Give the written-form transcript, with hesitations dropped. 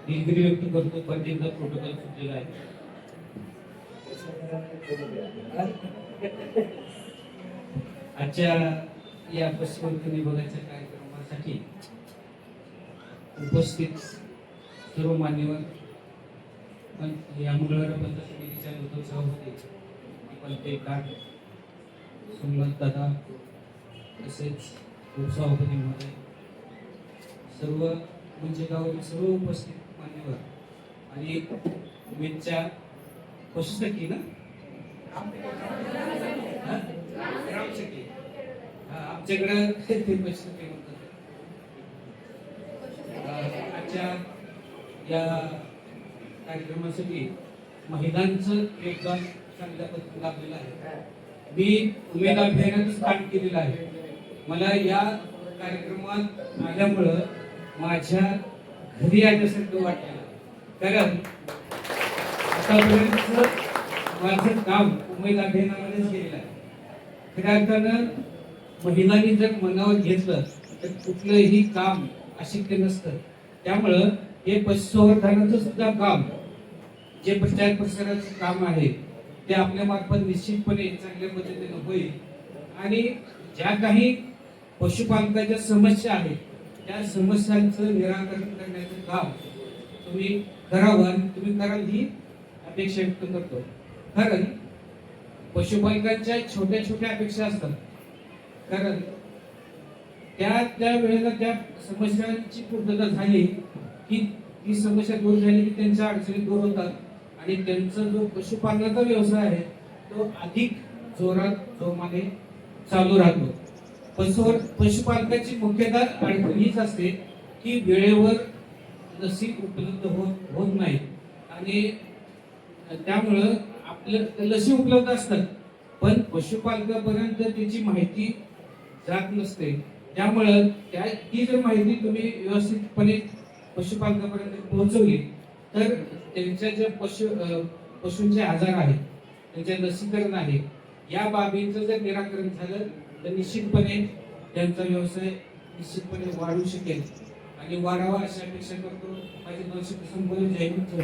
दिलगिरी व्यक्त करतो. पण त्यांचा प्रोटोकॉल सुटलेला आहे. आजच्या या पशुवैद्यकीय विभागाच्या कार्यक्रमासाठी उपस्थित सर्व मान्यवर, पण या मंगळवार पंचायत समितीच्या नूतन सभापती पण ते काट सुमंत दादा, तसेच उपसभापती महोदय, सर्व म्हणजे गावातील सर्व उपस्थित मान्यवर आणि उमेदच्या पशुसखी ना ग्रामसखी, आमच्याकडे ते पशुसखी म्हणतात. आजच्या या कार्यक्रमासाठी महिलांचं योगदान चांगल्या पद्धतीने लाभलेलं आहे. मी उमेद अभियानातच काम केलेलं आहे. मला या कार्यक्रमात आल्यामुळं माझ्या घरी आल्यासारखं वाटलं. कारण आतापर्यंत माझं काम उमेद अभियानामध्येच गेलेलं आहे. खऱ्या अर्थानं महिलांनी जर मनावर घेतलं तर कुठलंही काम अशक्य नसतं. त्यामुळं हे पशुसंवर्धनाचं सुद्धा काम, जे प्रचार प्रसाराचं काम आहे, ते आपल्या मार्फत निश्चितपणे चांगल्या पद्धतीने होईल. आणि ज्या काही पशुपालकाच्या समस्या आहेत त्या समस्यांचं निराकरण करण्याचं काम तुम्ही करावं, तुम्ही कराल ही अपेक्षा व्यक्त करतो. कारण पशुपालकांच्या छोट्या छोट्या अपेक्षा असतात. कारण त्या वेळेला त्या समस्यांची पूर्तता झाली की ती समस्या दूर झाली की त्यांच्या अडचणी दूर होतात आणि त्यांचा जो पशुपालनाचा व्यवसाय आहे तो अधिक जोरात जोमाने चालू राहतो. पशुपालकाची मुख्यतः अडचण हीच असते की वेळेवर लसी उपलब्ध होत नाही आणि त्यामुळं आपल्या लसी उपलब्ध असतात पण पशुपालकापर्यंत त्याची माहिती जात नसते. त्यामुळं ती जर माहिती तुम्ही व्यवस्थितपणे पशुपालकापर्यंत पोहोचवली तर त्यांच्या जे पशूंचे आजार आहेत, त्यांचे लसीकरण आहे, या बाबींचं जर निराकरण झालं तर निश्चितपणे त्यांचा व्यवसाय निश्चितपणे वाढू शकेल आणि वाढावा अशी अपेक्षा करतो. माझे 200 संपवून जय हिंद.